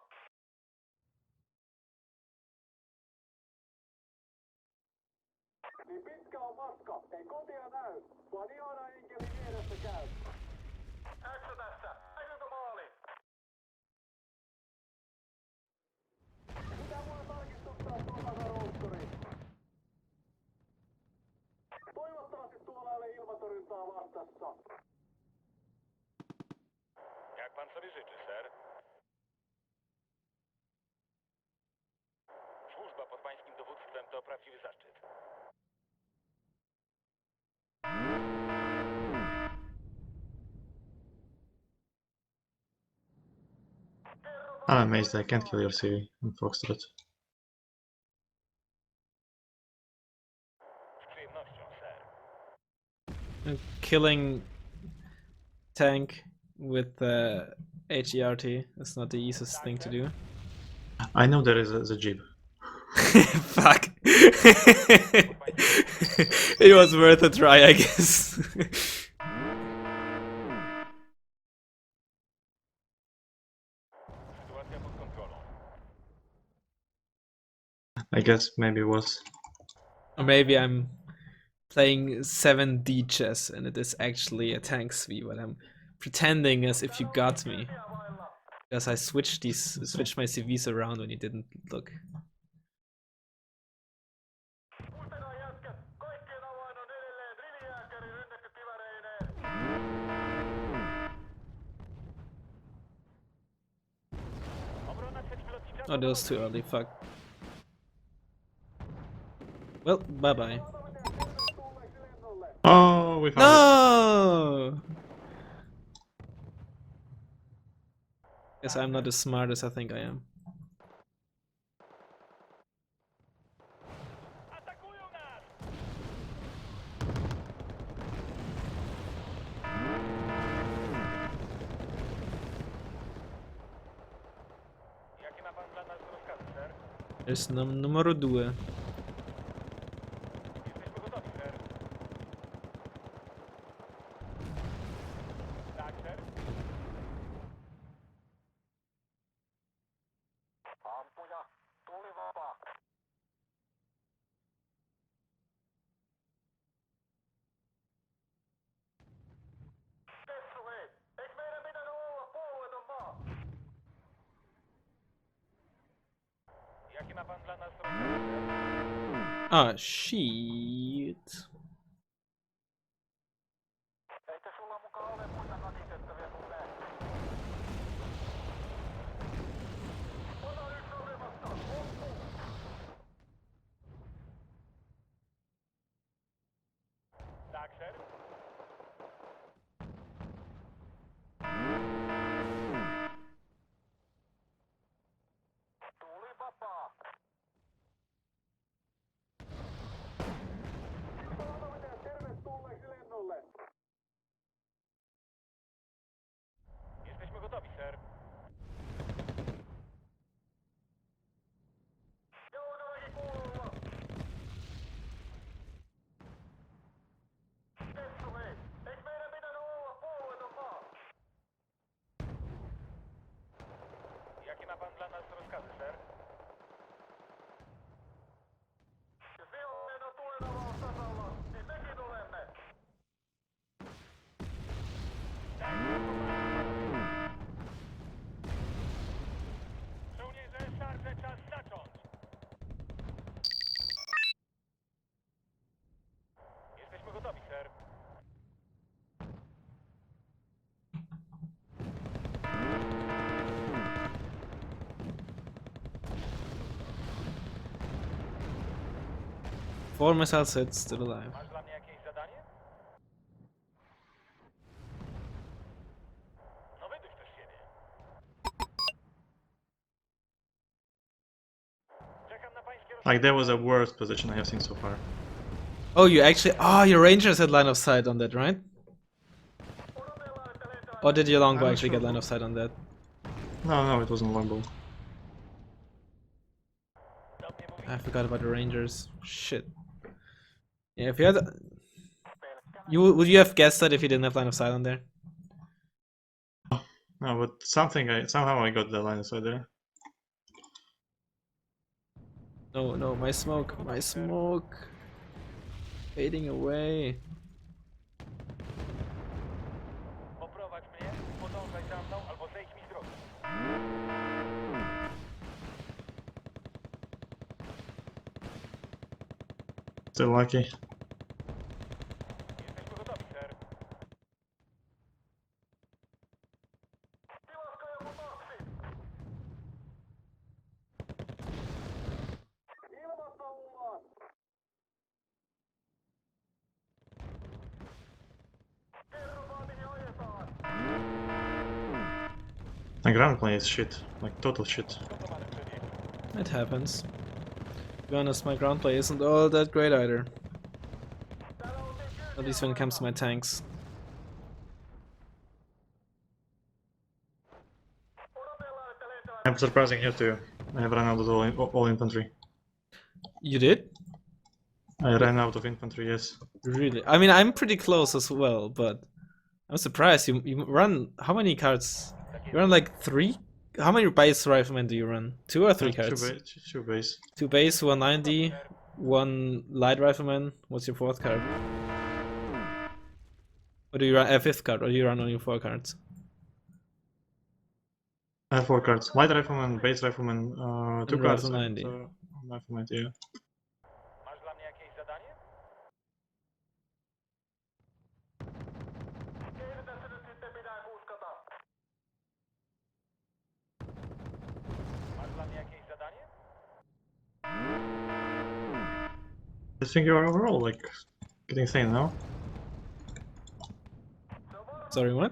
[SPEAKER 3] Niin pitkä on matka, ei kotia näy, vaan ihana enkeli vieressä käy. Äksä tässä, äkyltä maali. Pitää mua tarkistuttaa tuo takaroottori. Toivottavasti tuolla ei ole ilmatorjuntaa vastassa.
[SPEAKER 4] Jak pan sobie życzy, ser? Służba pod pańskim dowództwem to prawdziwy zaszczyt.
[SPEAKER 2] I'm amazed I can't kill your city in Foxtrot.
[SPEAKER 4] Z przyjemnością, ser.
[SPEAKER 1] Killing tank with HERT is not the easiest thing to do.
[SPEAKER 2] I know there is a jeep.
[SPEAKER 1] Fuck. It was worth a try, I guess.
[SPEAKER 4] Sytuacja pod kontrolą.
[SPEAKER 2] I guess maybe it was.
[SPEAKER 1] Or maybe I'm playing 7D chess and it is actually a tank SV, but I'm pretending as if you got me. Because I switched my CVs around when you didn't look.
[SPEAKER 3] Muistakaa jätkät, kaikkien avain on edelleen rivijääkäri rynnätty kivareineen.
[SPEAKER 4] Obrona przeciwlotnicza.
[SPEAKER 1] Oh, that was too early, fuck. Well, bye bye.
[SPEAKER 2] we found it.
[SPEAKER 1] No! Guess I'm not as smart as I think I am.
[SPEAKER 4] Atakują nas! Jakie ma pan dla nas rozkazy, ser?
[SPEAKER 1] Jest nam numer 2.
[SPEAKER 4] Jesteśmy gotowi, ser. Tak, ser?
[SPEAKER 3] Ampuja, tuli vapaa. Tessu hei, eikö meidän pitänyt olla puolueeton maa?
[SPEAKER 4] Jakie ma pan dla nas rozkazy, ser?
[SPEAKER 1] Ah, shit.
[SPEAKER 3] Eikö sulla mukaan ole muita natitettavia kuin me? Ota yksi olemassa, loppu!
[SPEAKER 4] Tak, ser?
[SPEAKER 3] Tuli vapaa. Toivottavasti tervetulleeksi lennolle.
[SPEAKER 4] Jesteśmy gotowi, ser.
[SPEAKER 3] Jalkaväki kuulolla. Tessu hei, eikö meidän pitänyt olla puolueeton maa?
[SPEAKER 4] Jakie ma pan dla nas rozkazy, ser?
[SPEAKER 3] Jos vihollinen on tulenavaustasalla, niin mekin olemme.
[SPEAKER 4] Żołnierze, szarże, czas zacząć! Jesteśmy gotowi, ser.
[SPEAKER 1] Four missile sets still alive.
[SPEAKER 4] Masz dla mnie jakieś zadanie? No wyduś też siebie. Czekam na pańskie
[SPEAKER 2] Like that was the worst position I have seen so far.
[SPEAKER 1] Oh, you actually. Oh, your Rangers had line of sight on that, right?
[SPEAKER 3] Odotellaan, että lentää.
[SPEAKER 1] Or did your longbow
[SPEAKER 2] I'm
[SPEAKER 1] actually get
[SPEAKER 2] sure.
[SPEAKER 1] line of sight on that?
[SPEAKER 2] No, it wasn't longbow.
[SPEAKER 4] do mnie mówi.
[SPEAKER 1] I forgot about the Rangers. Shit. Yeah, if you had. Would you have guessed that if you didn't have line of sight on there?
[SPEAKER 2] No, but somehow I got the line of sight there.
[SPEAKER 1] No, no, my smoke. Fading away.
[SPEAKER 4] Poprowadź mnie, podążaj za mną albo zejdź mi z drogi.
[SPEAKER 2] Still lucky.
[SPEAKER 4] Jesteśmy gotowi, ser.
[SPEAKER 3] Tilatkaa joku taksi. Ilmassa ollaan. Kerropaatini ajetaan.
[SPEAKER 2] The ground plane is shit. Like total shit.
[SPEAKER 4] Gotowany przebieg.
[SPEAKER 1] It happens. To be honest, my ground play isn't all that great either.
[SPEAKER 3] Täällä oltiin
[SPEAKER 1] At least when it comes to my tanks.
[SPEAKER 3] Odotellaan, että lentää.
[SPEAKER 2] I'm surprising here too. I have run out of all infantry.
[SPEAKER 1] You did?
[SPEAKER 2] I ran out of infantry, yes.
[SPEAKER 1] Really? I mean, I'm pretty close as well, but I'm surprised. You run how many cards? You run like 3? How many base riflemen do you run? 2 or 3 cards?
[SPEAKER 2] Two base.
[SPEAKER 1] 2 base, 190, 1 light rifleman. What's your 4th card? Or do you run a 5th card, or do you run only 4 cards?
[SPEAKER 2] I have 4 cards. Light rifleman, base rifleman, 2
[SPEAKER 1] And
[SPEAKER 2] cards.
[SPEAKER 1] rifle
[SPEAKER 2] And,
[SPEAKER 1] 90.
[SPEAKER 2] rifleman, yeah.
[SPEAKER 4] Masz dla mnie jakieś zadanie?
[SPEAKER 3] Keitä tässä nyt sitten pitää kuskata?
[SPEAKER 4] Masz dla mnie jakieś zadanie?
[SPEAKER 2] I think you are overall like getting sane now.
[SPEAKER 1] Sorry, what?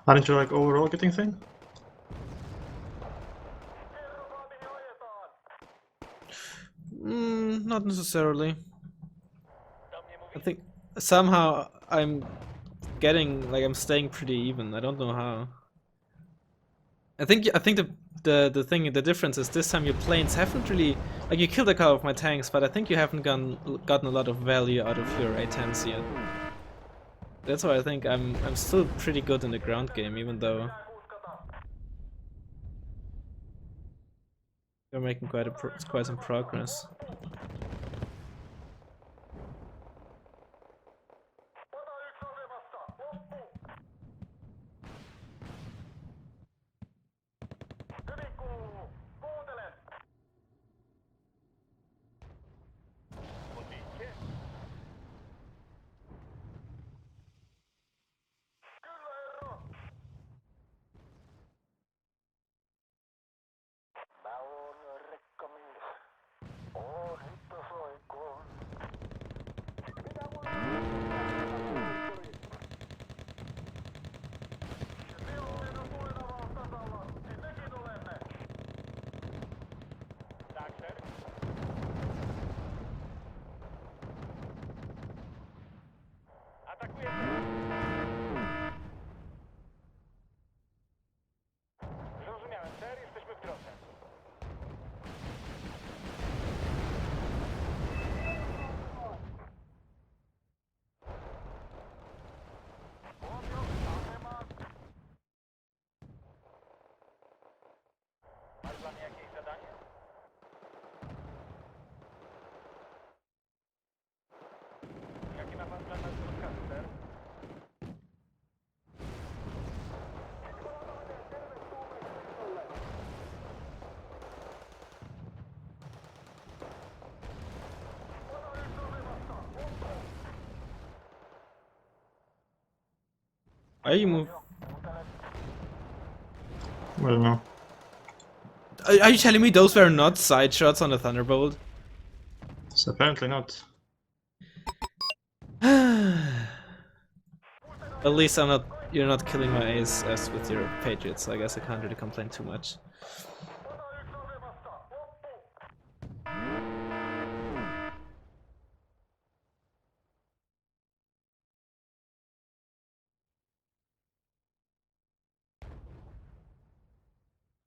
[SPEAKER 2] Aren't you like overall getting thin?
[SPEAKER 1] Not necessarily.
[SPEAKER 4] Do mnie
[SPEAKER 1] I
[SPEAKER 4] mówisz?
[SPEAKER 1] think somehow I'm getting like I'm staying pretty even. I don't know how. I think the thing, the difference is this time your planes haven't really, like, you killed a couple of my tanks, but I think you haven't gotten a lot of value out of your A10s yet. That's why I think I'm still pretty good in the ground game, even though you're making quite some progress.
[SPEAKER 3] Hyvin kuuluu. Kuuntelen.
[SPEAKER 4] Mówicie?
[SPEAKER 3] Kyllä, herra. Mä oon rekkamies. Oon hittosoikoon. Mitä mulla on? Vihollinen on tulenavaus tasalla, niin mekin olemme.
[SPEAKER 4] Tak, ser? Atakujemy! Zrozumiałem, ser. Jesteśmy w drodze. Masz dla mnie jakieś zadanie? Jakie ma pan dla nas rozkazy, ser?
[SPEAKER 1] Why you move?
[SPEAKER 2] I don't know.
[SPEAKER 1] Are you telling me those were not side shots on the Thunderbolt?
[SPEAKER 2] So apparently not.
[SPEAKER 1] At least I'm not. You're not killing my ace as with your Patriots, so I guess I can't really complain too much.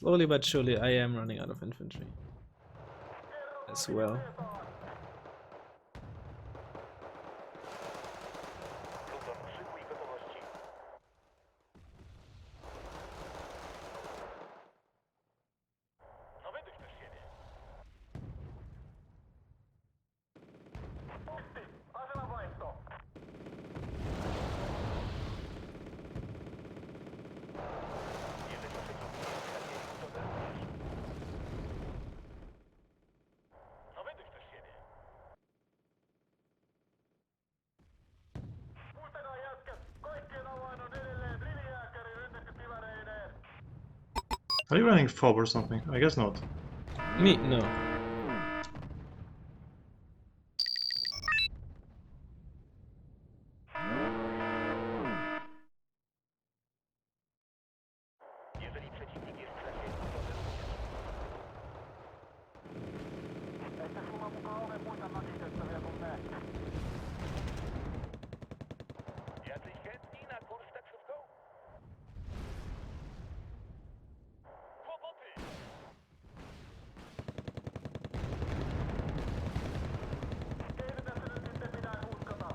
[SPEAKER 1] Slowly but surely, I am running out of infantry as well.
[SPEAKER 4] Pluton, szykuj gotowości. No wyduś też siebie.
[SPEAKER 3] Aselavaihto.
[SPEAKER 4] Jeżeli przeciwnik jest to zerwiesz. No wyduś też siebie.
[SPEAKER 3] Muistakaa jätkät, kaikkien avain on edelleen rivijääkäri rynnäkkökiväreineen.
[SPEAKER 2] Are you running fob or something? I guess not.
[SPEAKER 1] Me, no.
[SPEAKER 4] Jeżeli przeciwnik jest zasięgu, to zerwiesz.
[SPEAKER 3] Eikä sulla mukaan ole muita nakitettavia kuin me.
[SPEAKER 4] Jacyś chętni na kurs taksówką? Kłopoty!
[SPEAKER 3] Keitä tässä nyt sitten pitää huskata?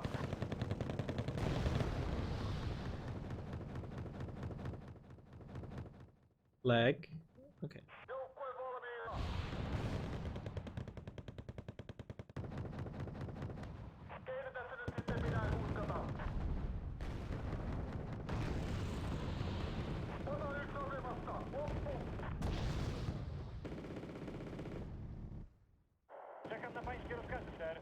[SPEAKER 1] Lag. Okay.
[SPEAKER 3] Joukkue valmiina. Keitä tässä nyt sitten pitää huskata? Ota yksi asemasta. Loppu.
[SPEAKER 4] Czekam na pańskie rozkazy, ser.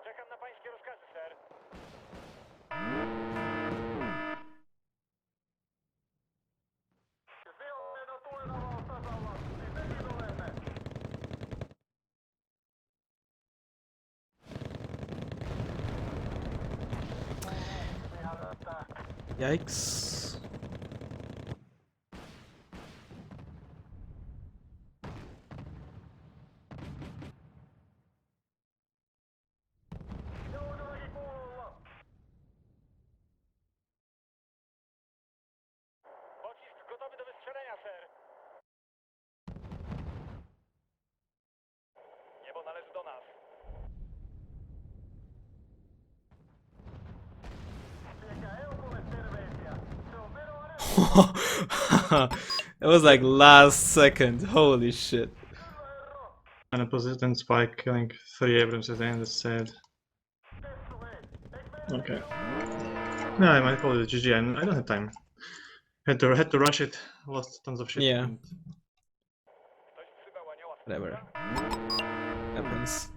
[SPEAKER 4] Czekam na pańskie
[SPEAKER 1] Yikes.
[SPEAKER 3] Joutuikin kuulla.
[SPEAKER 4] Pocisk gotowy do wystrzelenia, ser. Niebo należy do nas.
[SPEAKER 3] Viekää Eukulle terveisiä. Se on Veroane.
[SPEAKER 1] It was like last second. Holy shit.
[SPEAKER 2] And a position spike killing 3 Abrams at the end is sad. Okay. No, I might call it a GG. I don't have time. Had to rush it. Lost tons of shit.
[SPEAKER 1] Yeah.
[SPEAKER 2] and-
[SPEAKER 4] Ktoś wzywał anioła.
[SPEAKER 1] Whatever. Happens.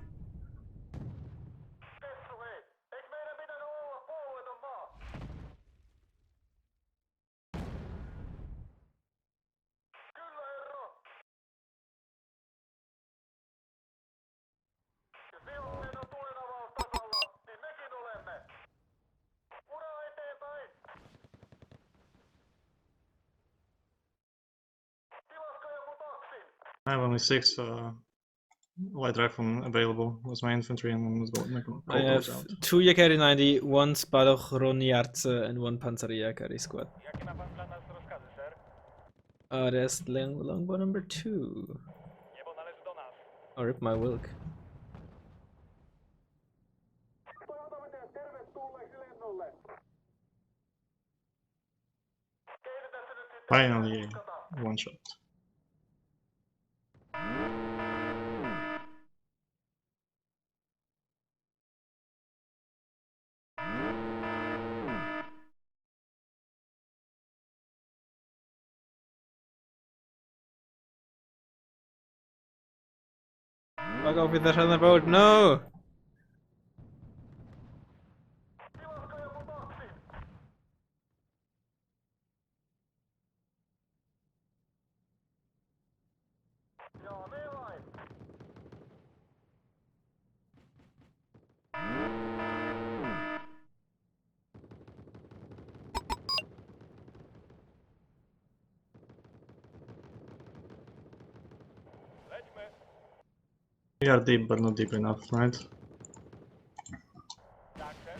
[SPEAKER 3] Eikö meidän pitänyt olla puolueeton maa? Kyllä, herra. Jos vihollinen on tulenavaustasalla, niin mekin olemme. Ura eteenpäin. Tilasko joku taksin?
[SPEAKER 2] I have only 6 light rifle available. Was my infantry and then was
[SPEAKER 1] I have 2 Yakari 90, 1 Spadochroniarce, and 1 Panzer Yakari squad.
[SPEAKER 4] Jakie ma pan dla nas rozkazy, ser?
[SPEAKER 1] There's longbow number 2.
[SPEAKER 4] Niebo należy do nas.
[SPEAKER 1] Or rip my wilk.
[SPEAKER 3] Toivotamme teidät tervetulleeksi lennolle. Keitä tässä nyt sitten
[SPEAKER 2] Finally,
[SPEAKER 3] tutkata?
[SPEAKER 2] 1 shot.
[SPEAKER 1] Fuck off with that other boat, no!
[SPEAKER 3] Tilasko joku taksin? Ja me vain.
[SPEAKER 4] Lećmy.
[SPEAKER 2] We are deep, but not deep enough, right?
[SPEAKER 4] Tak, ser.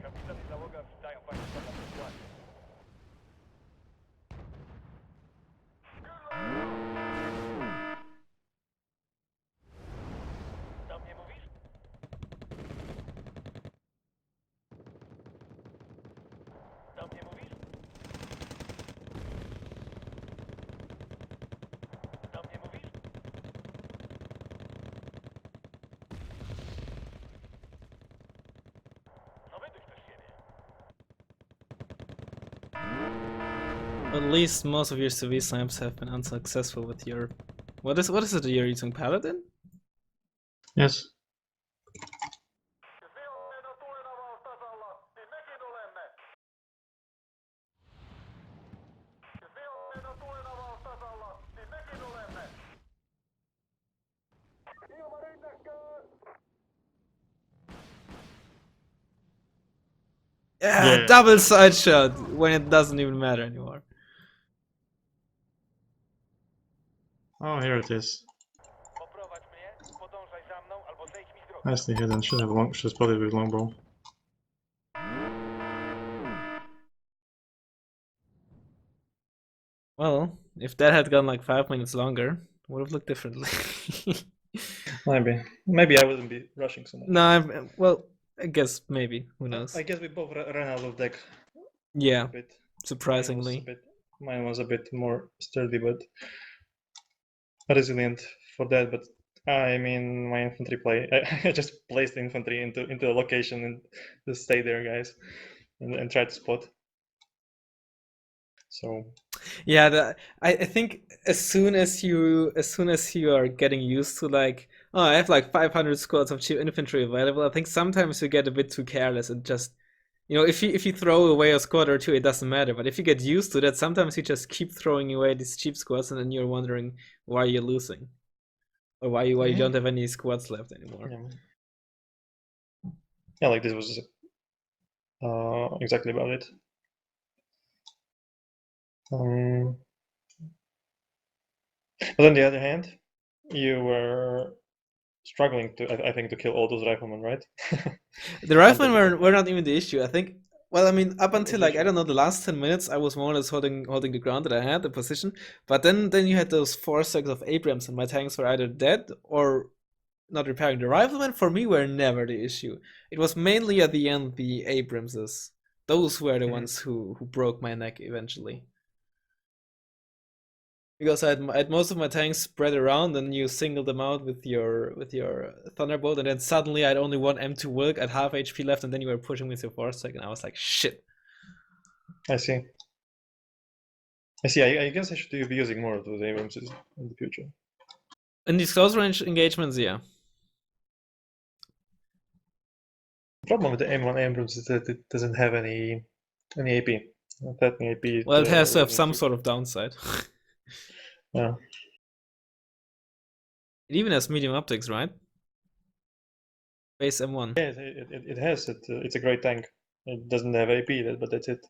[SPEAKER 4] Kapitan i załoga witają państwa na przykładzie. Do mnie mówisz? Do mnie mówisz? Do mnie mówisz? No wyduś też siebie.
[SPEAKER 1] At least most of your CV slams have been unsuccessful with your... What is it you're using? Paladin?
[SPEAKER 2] Yes.
[SPEAKER 3] Jos vihollinen on tulenavaustasalla, niin mekin olemme. Jos vihollinen on tulenavaustasalla, niin mekin olemme. Ilmarynnäkköön!
[SPEAKER 1] Yeah, double side shot when it doesn't even matter anymore.
[SPEAKER 2] Oh, here it is.
[SPEAKER 4] Poprowadź mnie, podążaj za mną, albo zejdź mi z drogi.
[SPEAKER 2] Nicely hidden. Should have spotted with longbow.
[SPEAKER 1] Well, if that had gone like 5 minutes longer, would have looked differently.
[SPEAKER 2] Maybe I wouldn't be rushing so much.
[SPEAKER 1] No, well, I guess maybe. Who knows?
[SPEAKER 2] I guess we both ran out of deck
[SPEAKER 1] Yeah,
[SPEAKER 2] a bit.
[SPEAKER 1] surprisingly.
[SPEAKER 2] Mine was a bit more sturdy, but resilient for that. But I mean, my infantry play. I just placed the infantry into a location and just stay there, guys, and try to spot. So
[SPEAKER 1] Yeah, I think as soon as you are getting used to like, oh, I have like 500 squads of cheap infantry available, I think sometimes you get a bit too careless and just You know, if you throw away a squad or two, it doesn't matter. But if you get used to that, sometimes you just keep throwing away these cheap squads, and then you're wondering why you're losing, or why you don't have any squads left anymore.
[SPEAKER 2] Yeah, like this was exactly about it. But on the other hand, you were struggling to, I think, to kill all those riflemen, right?
[SPEAKER 1] The riflemen were not even the issue. I think. Well, I mean, up until like I
[SPEAKER 2] issue.
[SPEAKER 1] don't know the last 10 minutes, I was more or less holding the ground that I had, the position. But then you had those 4 stacks of Abrams, and my tanks were either dead or not repairing. The riflemen for me were never the issue. It was mainly at the end the Abramses. Those were the ones who broke my neck eventually. Because I had most of my tanks spread around, and you singled them out with your Thunderbolt, and then suddenly I had only one M2 Wilk at half HP left, and then you were pushing with your 4-stack, and I was like, shit.
[SPEAKER 2] I see. I guess I should be using more of those Abrams in the future.
[SPEAKER 1] In these close range engagements, yeah.
[SPEAKER 2] The problem with the M1 Abrams is that it doesn't have any AP. That AP.
[SPEAKER 1] Well, it has to have some sort of downside.
[SPEAKER 2] Yeah.
[SPEAKER 1] It even has medium optics, right? Base M1.
[SPEAKER 2] Yeah, it has it. It's a great tank. It doesn't have AP, but that's it.